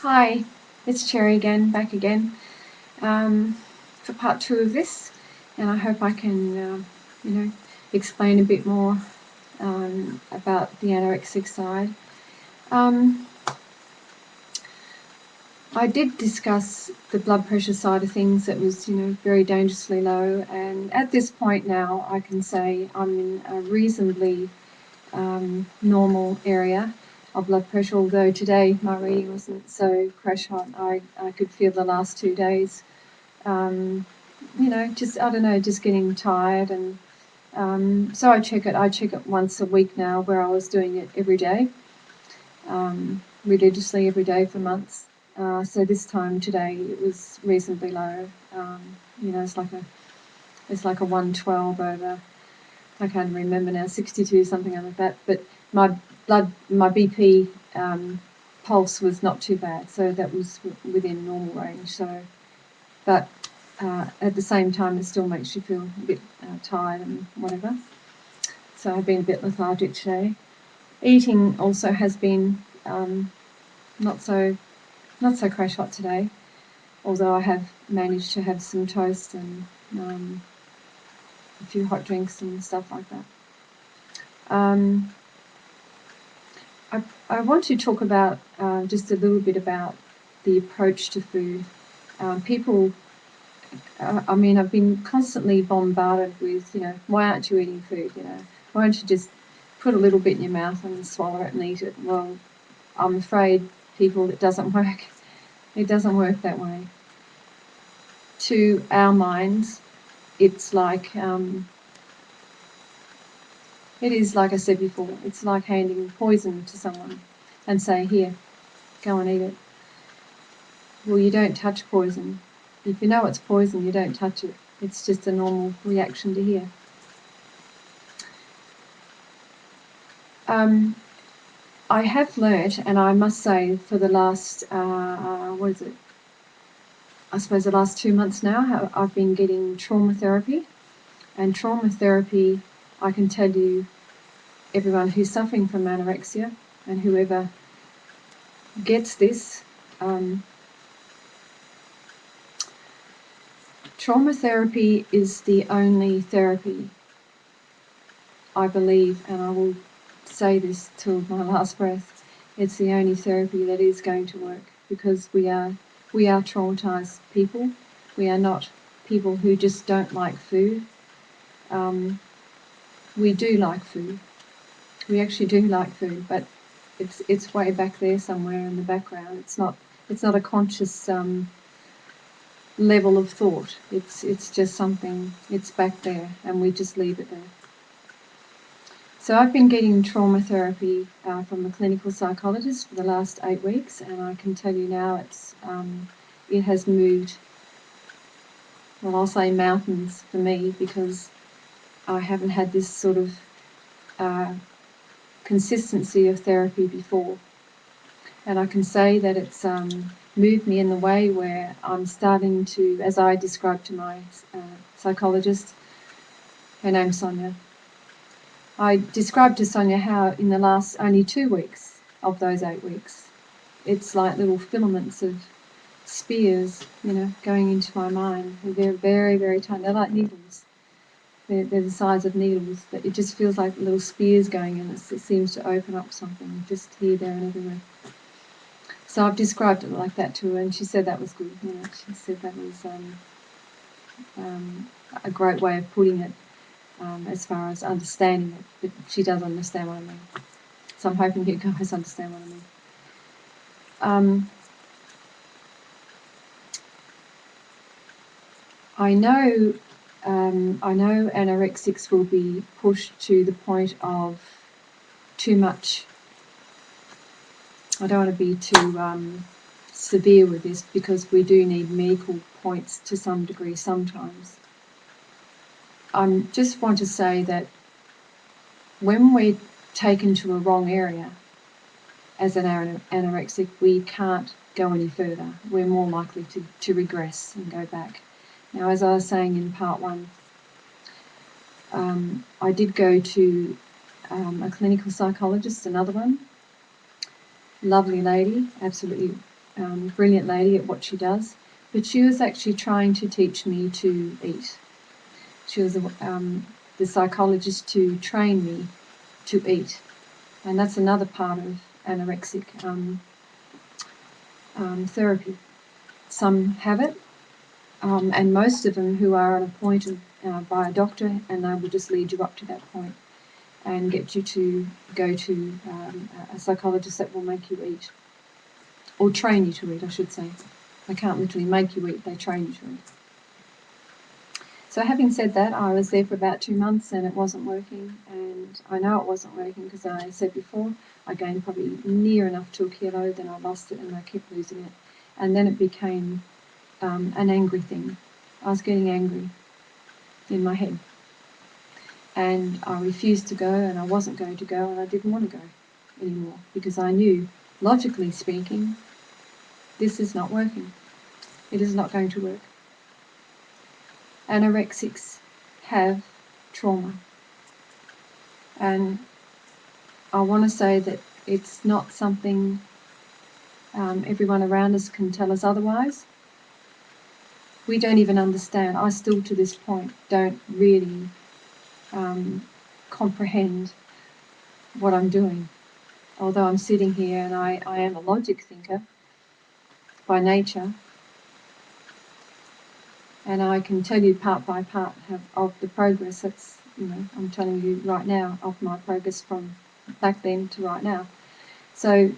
Hi, it's Cherry again, back again for part two of this, and I hope I can, explain a bit more about the anorexic side. Um, I did discuss the blood pressure side of things that was, very dangerously low, and at this point now I can say I'm in a reasonably normal area of blood pressure, although today my reading wasn't so crash hot. I could feel the last 2 days, just, I don't know, just getting tired. And so I check it once a week now, where I was doing it every day, religiously every day for months. So this time today it was reasonably low. It's like a 112 over, I can't remember now, 62, something like that. But my BP pulse was not too bad, so that was within normal range. So, but at the same time, it still makes you feel a bit tired and whatever. So I've been a bit lethargic today. Eating also has been not so crash hot today, although I have managed to have some toast and a few hot drinks and stuff like that. I want to talk about just a little bit about the approach to food. People, I've been constantly bombarded with, why aren't you eating food? Why don't you just put a little bit in your mouth and swallow it and eat it? Well, I'm afraid, people, it doesn't work. It doesn't work that way. To our minds, it's like, it is, like I said before, it's like handing poison to someone and say, here, go and eat it. Well, you don't touch poison. If you know it's poison, you don't touch it. It's just a normal reaction to hear. I have learnt, and I must say, for the last, I suppose the last 2 months now, I've been getting trauma therapy. And trauma therapy, I can tell you, everyone who's suffering from anorexia and whoever gets this, trauma therapy is the only therapy, I believe, and I will say this till my last breath, it's the only therapy that is going to work, because we are traumatized people. We are not people who just don't like food. We do like food. We actually do like food, but it's way back there somewhere in the background. It's not a conscious level of thought. It's just something, it's back there, and we just leave it there. So I've been getting trauma therapy from a clinical psychologist for the last 8 weeks, and I can tell you now it has moved, well, I'll say mountains for me, because I haven't had this sort of consistency of therapy before. And I can say that it's moved me in the way where I'm starting to, as I described to my psychologist, her name's Sonia, I described to Sonia how in the last only 2 weeks of those 8 weeks, it's like little filaments of spears, going into my mind. They're very, very tiny. They're like needles. They're the size of needles. But it just feels like little spears going in. It seems to open up something just here, there, and everywhere. So I've described it like that to her, and she said that was good. She said that was a great way of putting it. As far as understanding it, but she does understand what I mean. So I'm hoping you guys understand what I mean. I know anorexics will be pushed to the point of too much. I don't want to be too severe with this, because we do need medical points to some degree sometimes. I just want to say that when we're taken to a wrong area as an anorexic, we can't go any further. We're more likely to regress and go back. Now, as I was saying in part one, I did go to a clinical psychologist, another one, lovely lady, absolutely brilliant lady at what she does, but she was actually trying to teach me to eat. She was the psychologist to train me to eat, and that's another part of anorexic therapy. Some have it, and most of them who are at a point of, by a doctor, and they will just lead you up to that point and get you to go to a psychologist that will make you eat, or train you to eat, I should say. They can't literally make you eat, they train you to eat. So having said that, I was there for about 2 months and it wasn't working, and I know it wasn't working because I said before, I gained probably near enough to a kilo, then I lost it and I kept losing it. And then it became an angry thing. I was getting angry in my head. And I refused to go, and I wasn't going to go, and I didn't want to go anymore because I knew, logically speaking, this is not working. It is not going to work. Anorexics have trauma. And I want to say that it's not something everyone around us can tell us otherwise. We don't even understand. I still, to this point, don't really comprehend what I'm doing. Although I'm sitting here and I am a logic thinker by nature, and I can tell you part by part of the progress that's, I'm telling you right now of my progress from back then to right now. So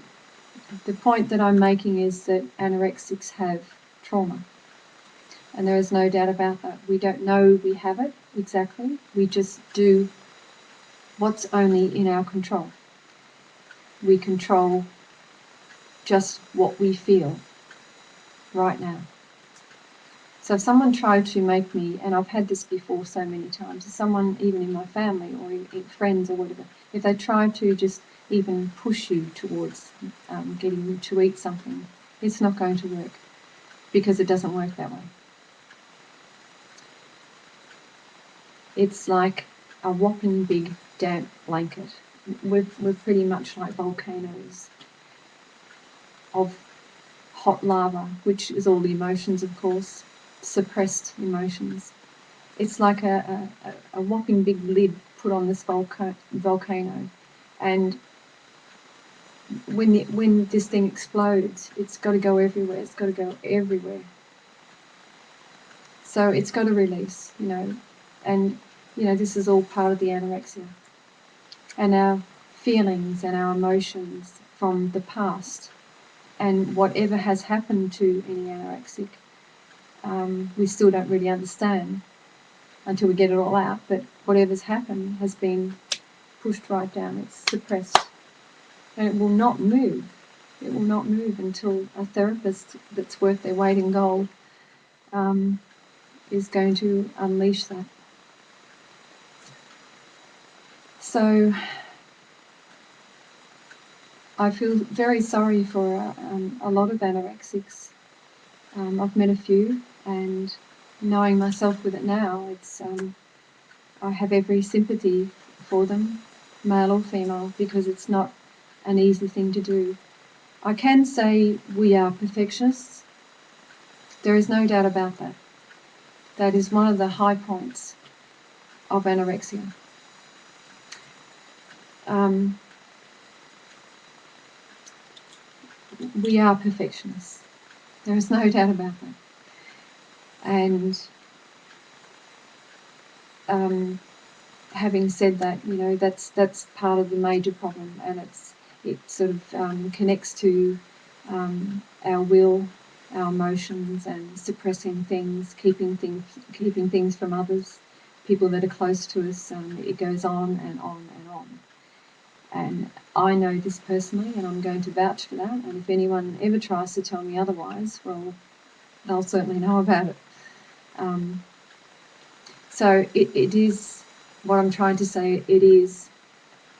the point that I'm making is that anorexics have trauma, and there is no doubt about that. We don't know we have it exactly. We just do what's only in our control. We control just what we feel right now. So if someone tried to make me, and I've had this before so many times, if someone even in my family or in friends or whatever, if they try to just even push you towards getting you to eat something, it's not going to work because it doesn't work that way. It's like a whopping big damp blanket. We're pretty much like volcanoes of hot lava, which is all the emotions, of course, suppressed emotions. It's like a whopping big lid put on this volcano, and when this thing explodes, it's got to go everywhere. It's got to go everywhere. So it's got to release, and this is all part of the anorexia, and our feelings and our emotions from the past, and whatever has happened to any anorexic, we still don't really understand until we get it all out, but whatever's happened has been pushed right down, it's suppressed, and it will not move. It will not move until a therapist that's worth their weight in gold is going to unleash that. So I feel very sorry for a lot of anorexics. I've met a few, and knowing myself with it now, I have every sympathy for them, male or female, because it's not an easy thing to do. I can say we are perfectionists. There is no doubt about that. That is one of the high points of anorexia. We are perfectionists. There is no doubt about that. And having said that, that's part of the major problem, and it sort of connects to our will, our emotions, and suppressing things, keeping things from others, people that are close to us. It goes on and on and on. And I know this personally, and I'm going to vouch for that. And if anyone ever tries to tell me otherwise, well, they'll certainly know about it. So it is, what I'm trying to say, it is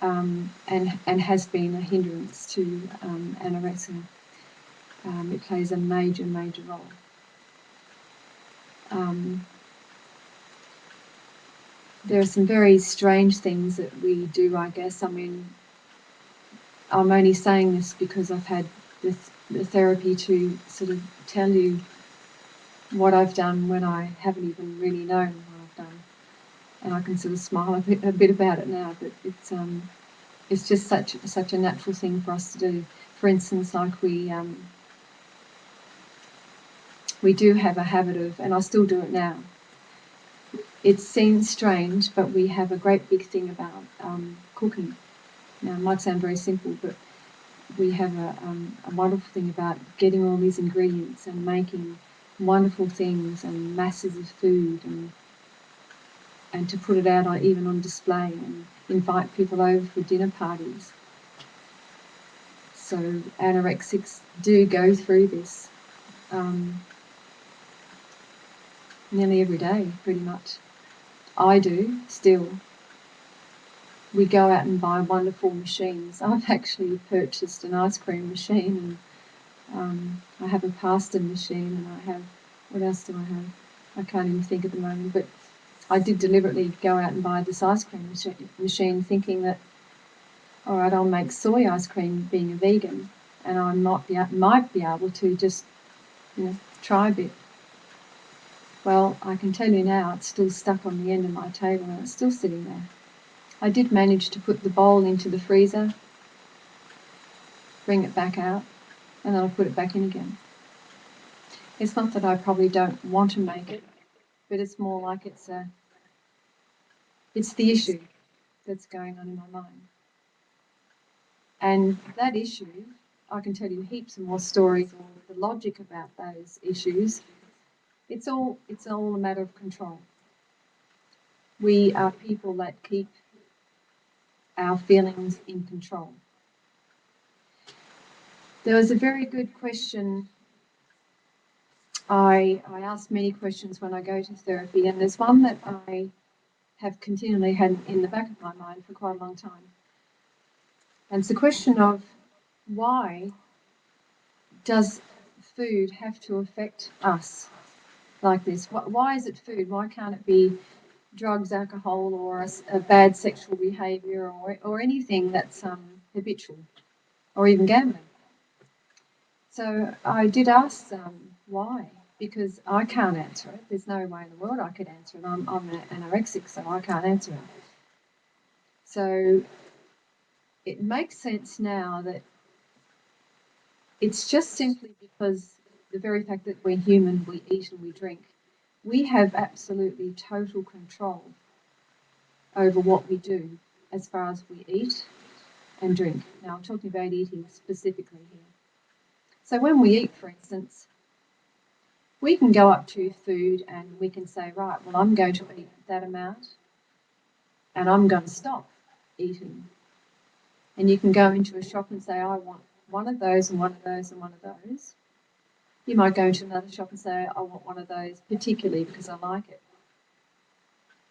and has been a hindrance to anorexia. It plays a major, major role. There are some very strange things that we do, I guess. I mean, I'm only saying this because I've had the therapy to sort of tell you what I've done when I haven't even really known what I've done, and I can sort of smile a bit about it now. But it's just such a natural thing for us to do. For instance, like we do have a habit of, and I still do it now. It seems strange, but we have a great big thing about cooking. Now, it might sound very simple, but we have a wonderful thing about getting all these ingredients and making wonderful things and masses of food, and to put it out even on display and invite people over for dinner parties. So anorexics do go through this nearly every day, pretty much. I do still. We go out and buy wonderful machines. I've actually purchased an ice cream machine, and I have a pasta machine, and I have, what else do I have? I can't even think at the moment, but I did deliberately go out and buy this ice cream machine thinking that, all right, I'll make soy ice cream being a vegan, and I might be able to just, try a bit. Well, I can tell you now, it's still stuck on the end of my table, and it's still sitting there. I did manage to put the bowl into the freezer, bring it back out, and then I'll put it back in again. It's not that I probably don't want to make it, but it's more like it's the issue that's going on in my mind. And that issue, I can tell you heaps of more stories or the logic about those issues. It's all a matter of control. We are people that keep our feelings in control. There was a very good question. I ask many questions when I go to therapy, and there's one that I have continually had in the back of my mind for quite a long time. And it's the question of, why does food have to affect us like this? Why is it food? Why can't it be drugs, alcohol, or a bad sexual behaviour, or anything that's habitual, or even gambling? So I did ask why, because I can't answer it. There's no way in the world I could answer it. I'm an anorexic, so I can't answer it. So it makes sense now that it's just simply because the very fact that we're human, we eat and we drink, we have absolutely total control over what we do as far as we eat and drink. Now, I'm talking about eating specifically here. So when we eat, for instance, we can go up to food and we can say, right, well, I'm going to eat that amount and I'm going to stop eating. And you can go into a shop and say, I want one of those and one of those and one of those. You might go into another shop and say, I want one of those particularly because I like it.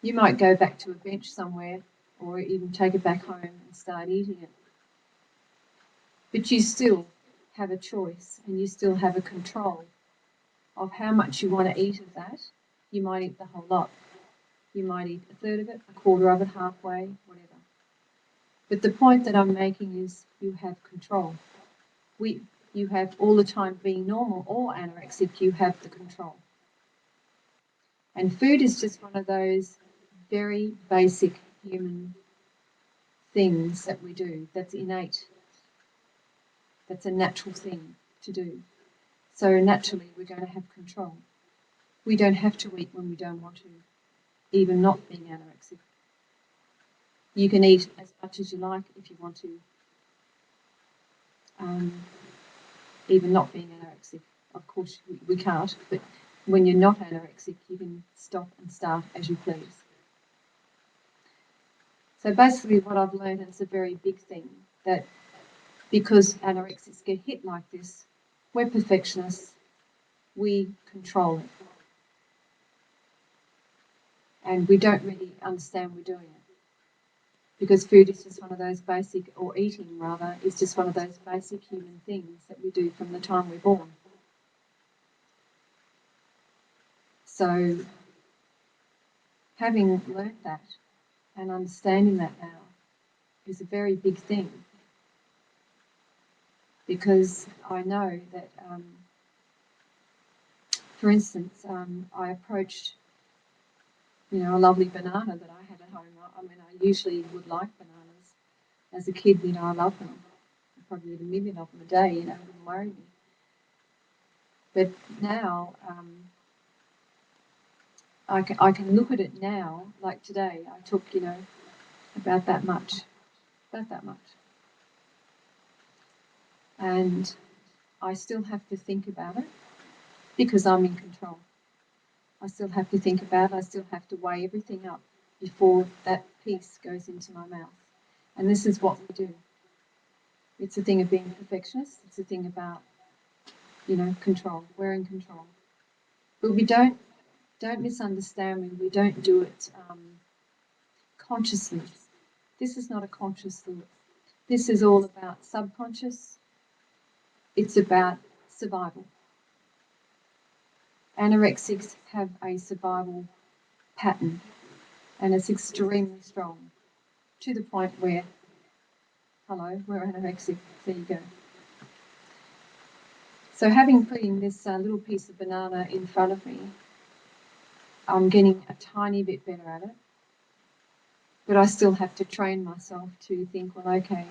You might go back to a bench somewhere or even take it back home and start eating it. But you still have a choice and you still have a control of how much you want to eat of that. You might eat the whole lot. You might eat a third of it, a quarter of it, halfway, whatever. But the point that I'm making is you have control. You have all the time, being normal or anorexic, you have the control. And food is just one of those very basic human things that we do, that's innate. That's a natural thing to do. So naturally we're going to have control. We don't have to eat when we don't want to, even not being anorexic. You can eat as much as you like if you want to, even not being anorexic. Of course we can't, but when you're not anorexic, you can stop and start as you please. So basically what I've learned, and it's a very big thing, that because anorexics get hit like this, we're perfectionists, we control it. And we don't really understand we're doing it. Because food is just one of those basic, or eating rather, is just one of those basic human things that we do from the time we're born. So having learnt that and understanding that now is a very big thing. because I know that, for instance, I approached, a lovely banana that I had at home. I mean, I usually would like bananas. As a kid, I loved them. I probably eat a million of them a day, it wouldn't worry me. But now, I can look at it now, like today, I took, about that much. And I still have to think about it because I'm in control. I still have to think about it. I still have to weigh everything up before that piece goes into my mouth. And this is what we do. It's a thing of being perfectionist. It's a thing about, control. We're in control. But we don't misunderstand me. We don't do it consciously. This is not a conscious thought. This is all about subconscious. It's about survival. Anorexics have a survival pattern, and it's extremely strong, to the point where, hello, we're anorexic, there you go. So having putting this little piece of banana in front of me, I'm getting a tiny bit better at it, but I still have to train myself to think, well, okay,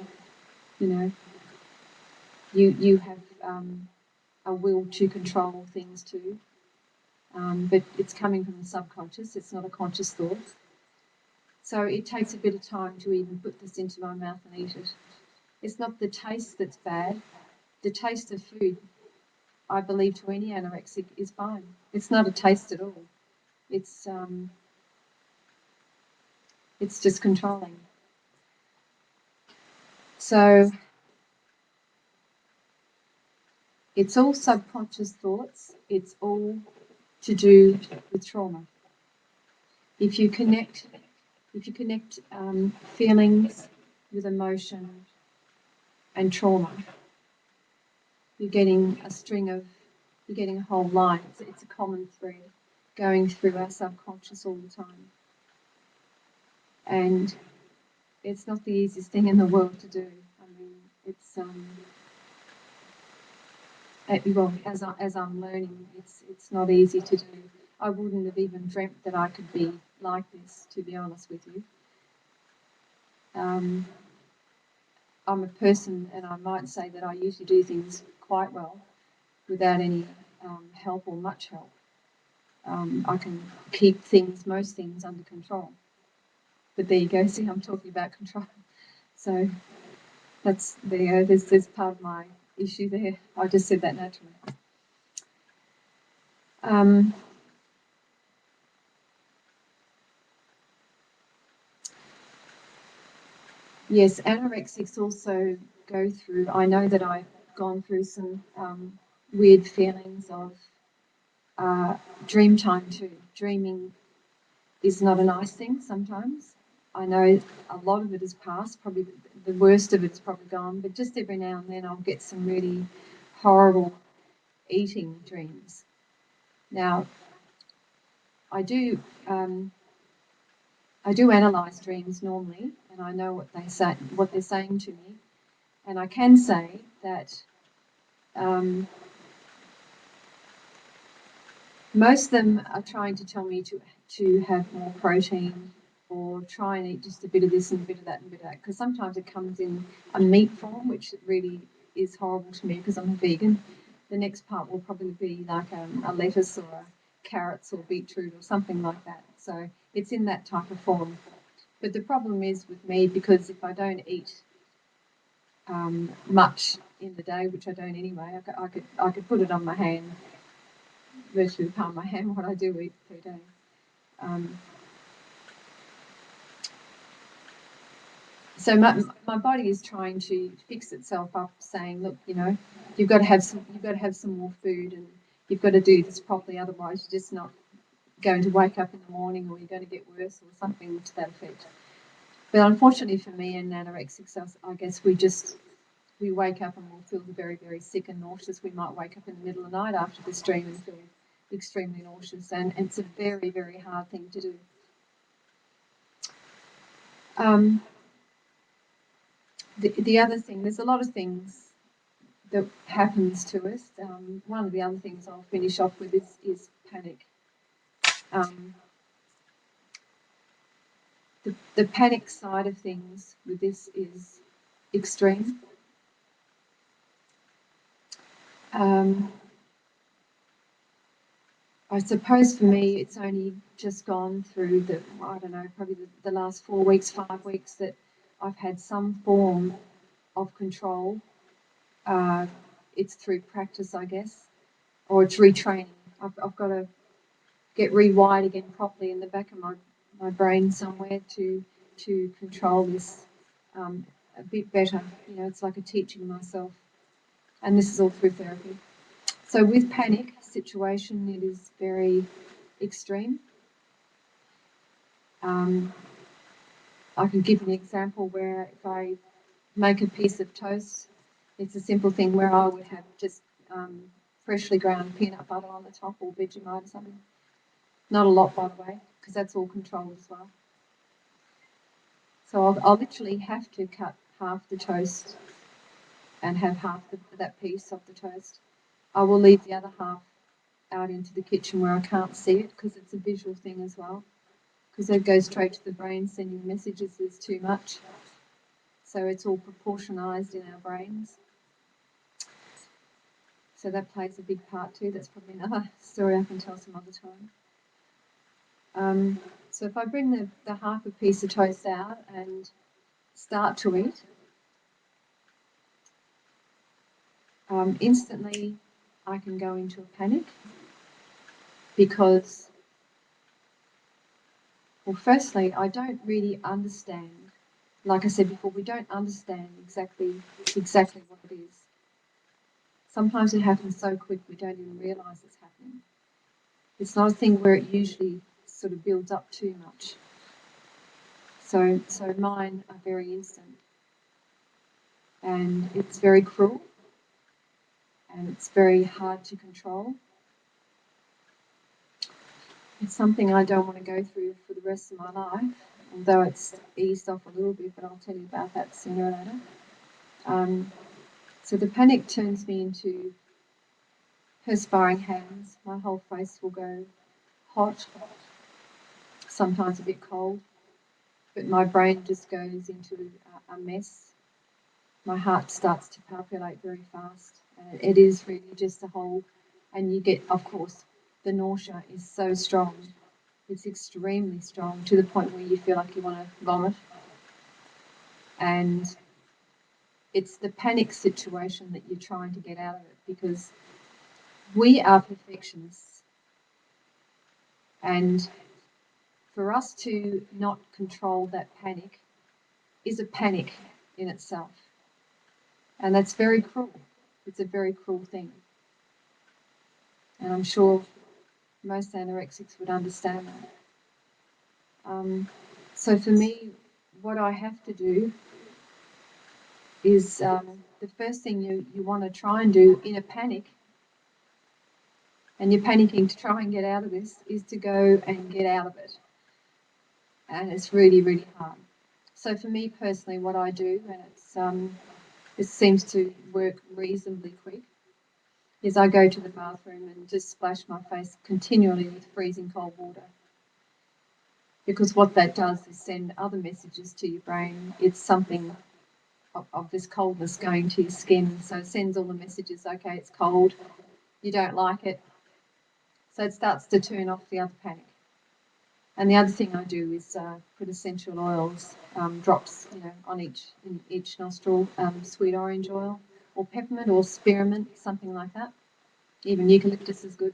you have a will to control things too, but it's coming from the subconscious, it's not a conscious thought. So it takes a bit of time to even put this into my mouth and eat it. It's not the taste that's bad. The taste of food, I believe, to any anorexic is fine. It's not a taste at all. It's just controlling. So it's all subconscious thoughts. It's all to do with trauma. If you connect feelings with emotion and trauma, you're getting a whole line. It's a common thread going through our subconscious all the time. And it's not the easiest thing in the world to do. I mean, it's well, as I'm learning, it's not easy to do. I wouldn't have even dreamt that I could be like this, to be honest with you. I'm a person, and I might say that I usually do things quite well without any help or much help. I can keep most things under control. But there you go, see, I'm talking about control. So that's, there you go, there's part of my issue there. I just said that naturally. Yes, anorexics also go through, I know that I've gone through some weird feelings of dream time too. Dreaming is not a nice thing sometimes. I know a lot of it is past, probably the worst of it's probably gone, but just every now and then I'll get some really horrible eating dreams. Now, I do analyse dreams normally, and I know what they're saying to me, and I can say that most of them are trying to tell me to have more protein, or try and eat just a bit of this and a bit of that and a bit of that, because sometimes it comes in a meat form, which really is horrible to me because I'm a vegan. The next part will probably be like a lettuce or a carrots or beetroot or something like that. So it's in that type of form. But the problem is with me, because if I don't eat much in the day, which I don't anyway, I could put it on my hand, virtually the palm of my hand, what I do eat per day. So my body is trying to fix itself up, saying, look, you've got to have some more food, and you've got to do this properly, otherwise you're just not going to wake up in the morning, or you're going to get worse, or something to that effect. But unfortunately for me and anorexics, I guess we wake up and we'll feel very, very sick and nauseous. We might wake up in the middle of the night after this dream and feel extremely nauseous, and it's a very, very hard thing to do. The other thing, there's a lot of things that happens to us. One of the other things I'll finish off with is panic. The panic side of things with this is extreme. I suppose for me, it's only just gone through I don't know, probably the last 4 weeks, 5 weeks that I've had some form of control. It's through practice, I guess, or it's retraining. I've got to get rewired again properly in the back of my brain somewhere to control this a bit better. You know, it's like a teaching myself. And this is all through therapy. So with panic situation, it is very extreme. I can give you an example where if I make a piece of toast, it's a simple thing where I would have just freshly ground peanut butter on the top or Vegemite or something. Not a lot, by the way, because that's all controlled as well. So I'll literally have to cut half the toast and have half that piece of the toast. I will leave the other half out into the kitchen where I can't see it because it's a visual thing as well. Because it goes straight to the brain, sending messages there's too much. So it's all proportionized in our brains. So that plays a big part too. That's probably another story I can tell some other time. So if I bring the half a piece of toast out and start to eat, instantly I can go into a panic because, well, firstly, I don't really understand. Like I said before, we don't understand exactly what it is. Sometimes it happens so quick we don't even realise it's happening. It's not a thing where it usually sort of builds up too much. So mine are very instant. And it's very cruel. And it's very hard to control. It's something I don't want to go through for the rest of my life, although it's eased off a little bit, but I'll tell you about that sooner or later. So the panic turns me into perspiring hands. My whole face will go hot, sometimes a bit cold, but my brain just goes into a mess. My heart starts to palpitate very fast, and it is really just a whole, and you get, of course, the nausea is so strong. It's extremely strong to the point where you feel like you want to vomit. And it's the panic situation that you're trying to get out of it, because we are perfectionists. And for us to not control that panic is a panic in itself. And that's very cruel. It's a very cruel thing. And I'm sure most anorexics would understand that. So for me, what I have to do is the first thing you want to try and do in a panic, and you're panicking to try and get out of this, is to go and get out of it. And it's really, really hard. So for me personally, what I do, and it seems to work reasonably quick, is I go to the bathroom and just splash my face continually with freezing cold water. Because what that does is send other messages to your brain. It's something of this coldness going to your skin. So it sends all the messages, okay, it's cold, you don't like it. So it starts to turn off the other panic. And the other thing I do is put essential oils, drops, on each nostril, sweet orange oil, or peppermint, or spearmint, something like that. Even eucalyptus is good,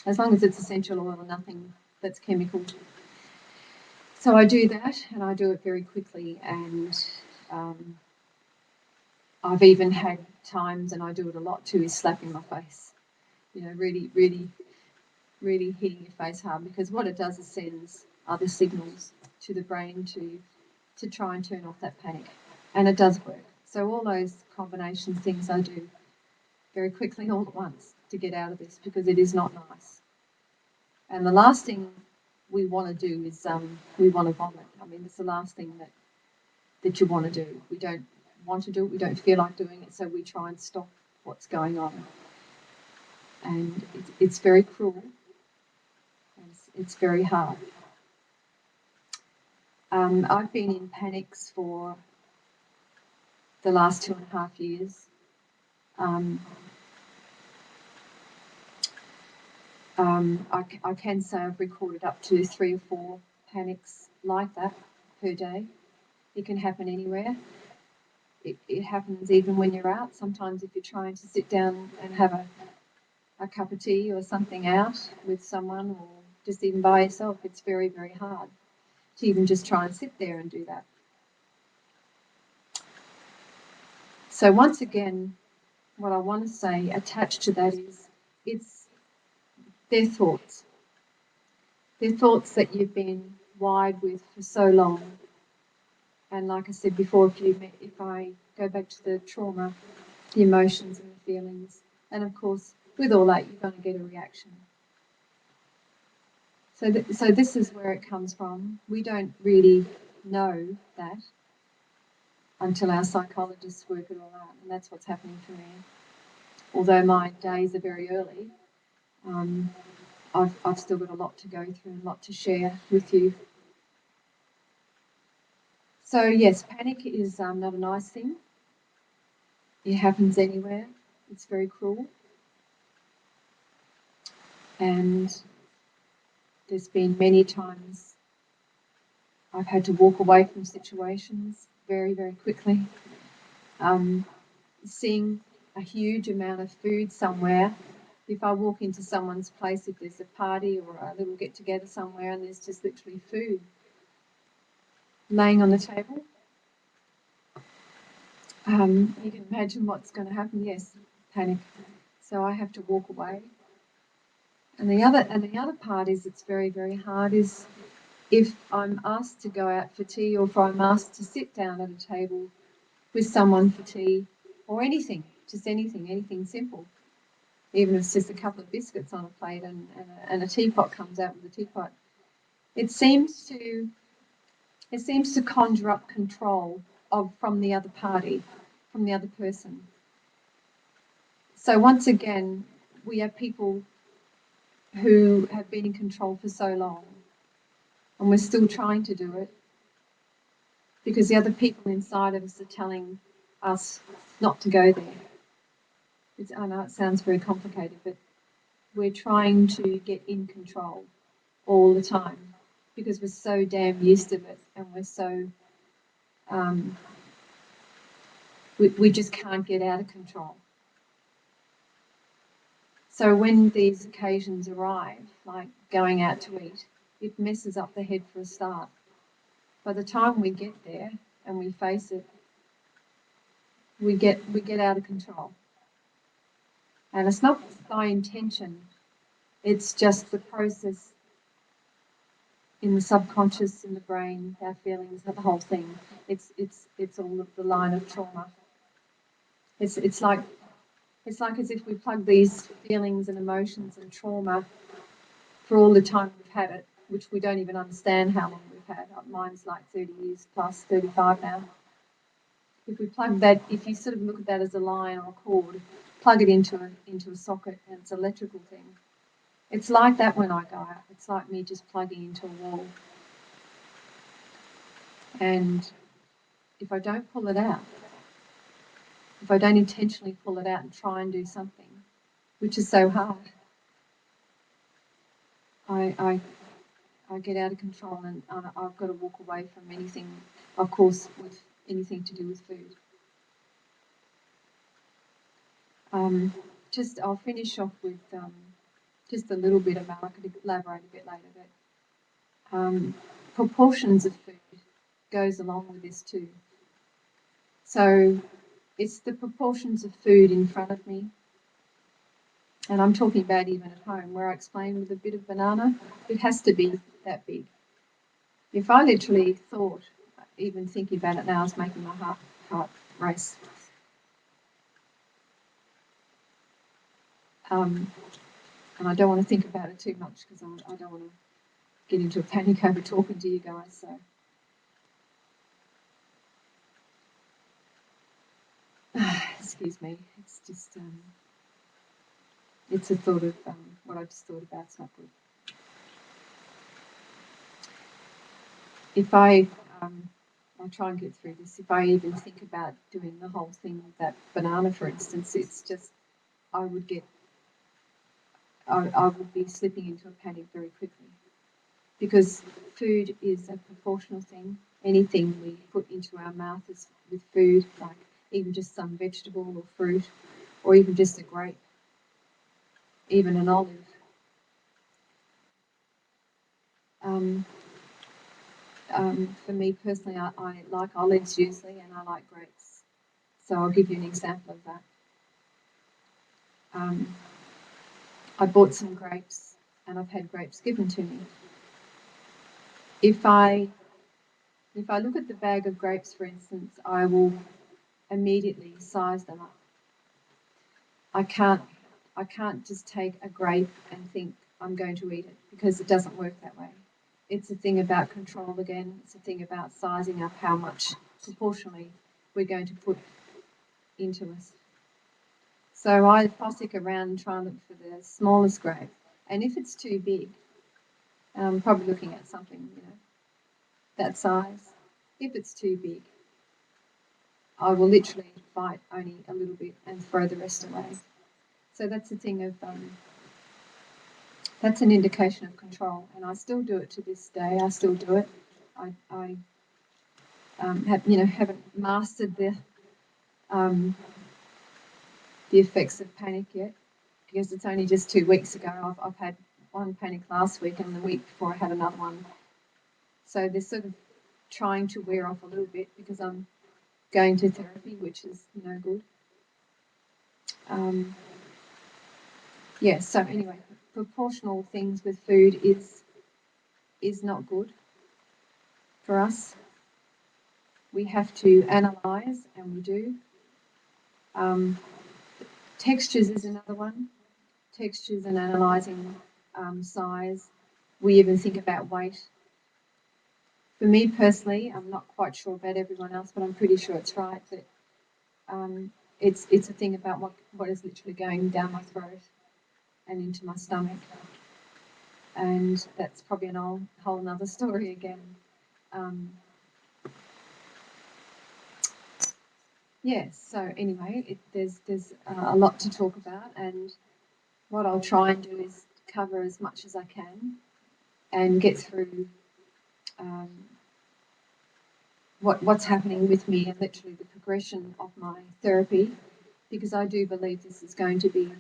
as long as it's essential oil and nothing that's chemical. So I do that, and I do it very quickly. And I've even had times, and I do it a lot too, is slapping my face. Really, really, really hitting your face hard, because what it does is sends other signals to the brain to try and turn off that panic, and it does work. So all those combination things I do very quickly all at once to get out of this, because it is not nice. And the last thing we want to do is we want to vomit. I mean, it's the last thing that you want to do. want to do it, we don't feel like doing it, so we try and stop what's going on. And it's very cruel. It's very hard. I've been in panics for the last 2.5 years. I can say I've recorded up to 3 or 4 panics like that per day. It can happen anywhere. It happens even when you're out. Sometimes if you're trying to sit down and have a cup of tea or something out with someone, or just even by yourself, it's very, very hard to even just try and sit there and do that. So once again, what I want to say attached to that is it's their thoughts. They're thoughts that you've been wired with for so long. And like I said before, if I go back to the trauma, the emotions and the feelings, and of course, with all that, you're going to get a reaction. So this is where it comes from. We don't really know that until our psychologists work it all out, and that's what's happening for me. Although my days are very early, I've still got a lot to go through and a lot to share with you. So yes, panic is not a nice thing. It happens anywhere. It's very cruel. And there's been many times I've had to walk away from situations very, very quickly. Seeing a huge amount of food somewhere, if I walk into someone's place, if there's a party or a little get-together somewhere and there's just literally food laying on the table, you can imagine what's going to happen. Yes, panic. So I have to walk away. And the other part is it's very, very hard is if I'm asked to go out for tea, or if I'm asked to sit down at a table with someone for tea, or anything, just anything simple, even if it's just a couple of biscuits on a plate and a teapot comes out with a teapot, it seems to conjure up control from the other party, from the other person. So once again, we have people who have been in control for so long, and we're still trying to do it because the other people inside of us are telling us not to go there. I know it sounds very complicated, but we're trying to get in control all the time because we're so damn used to it, and we're so we just can't get out of control. So when these occasions arrive, like going out to eat, it messes up the head for a start. By the time we get there and we face it, we get out of control. And it's not by intention, it's just the process in the subconscious, in the brain, our feelings, the whole thing. It's all of the line of trauma. It's like as if we plug these feelings and emotions and trauma for all the time we've had it, which we don't even understand how long we've had. Mine's like 30 years plus, 35 now. If we plug that, if you sort of look at that as a line or a cord, plug it into a socket, and it's an electrical thing. It's like that when I go out. It's like me just plugging into a wall. And if I don't pull it out, if I don't intentionally pull it out and try and do something, which is so hard, I get out of control, and I've got to walk away from anything, of course, with anything to do with food. I'll finish off with just a little bit about, I could elaborate a bit later, but proportions of food goes along with this too. So it's the proportions of food in front of me, and I'm talking about even at home, where I explain with a bit of banana, it has to be that big. If I literally thought, even thinking about it now, is making my heart race. And I don't want to think about it too much because I don't want to get into a panic over talking to you guys. So excuse me. It's just, it's a thought of what I just thought about. It's not good. If I'll try and get through this. If I even think about doing the whole thing with that banana, for instance, it's just, I would be slipping into a panic very quickly, because food is a proportional thing. Anything we put into our mouth is with food, like even just some vegetable or fruit, or even just a grape, even an olive. For me personally, I like olives usually, and I like grapes. So I'll give you an example of that. I bought some grapes, and I've had grapes given to me. If I look at the bag of grapes, for instance, I will immediately size them up. I can't just take a grape and think I'm going to eat it, because it doesn't work that way. It's a thing about control again. It's a thing about sizing up how much proportionally we're going to put into us. So I'll stick around and try and look for the smallest grape. And if it's too big, I'm probably looking at something, that size. If it's too big, I will literally bite only a little bit and throw the rest away. So that's a thing of, that's an indication of control, and I still do it to this day. I still do it. I haven't mastered the effects of panic yet, because it's only just 2 weeks ago. I've had one panic last week, and the week before I had another one. So they're sort of trying to wear off a little bit, because I'm going to therapy, which is no good. Yeah, so anyway, proportional things with food is not good for us. We have to analyse, and we do. Textures is another one. Textures and analysing size. We even think about weight. For me personally, I'm not quite sure about everyone else, but I'm pretty sure it's right that it's a thing about what is literally going down my throat and into my stomach. And that's probably a whole another story again. So anyway, there's a lot to talk about, and what I'll try and do is cover as much as I can and get through what's happening with me, and literally the progression of my therapy, because I do believe this is going to be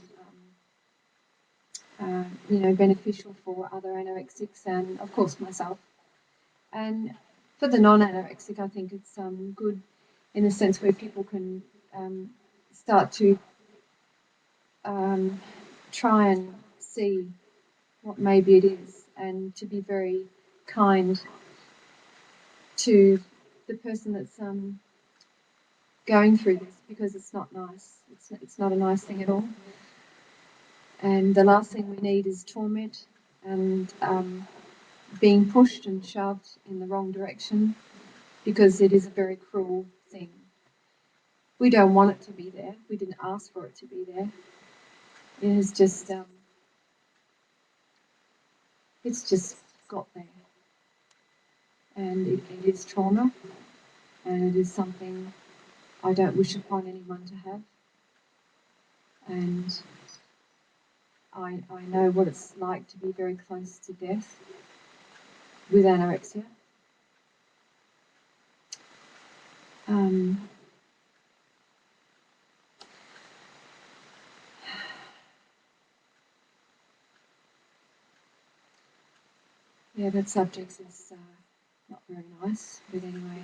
beneficial for other anorexics, and of course myself. And for the non-anorexic, I think it's good in the sense where people can start to try and see what maybe it is, and to be very kind to the person that's going through this, because it's not nice. It's not a nice thing at all. And the last thing we need is torment and being pushed and shoved in the wrong direction, because it is a very cruel thing. We don't want it to be there. We didn't ask for it to be there. It has just, it's just got there. And it is trauma, and it is something I don't wish upon anyone to have. And I know what it's like to be very close to death with anorexia. Yeah, that subject is not very nice, but anyway,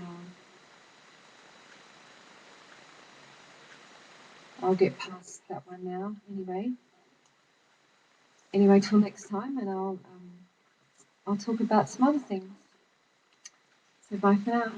I'll get past that one now. Anyway, till next time, and I'll talk about some other things. So bye for now.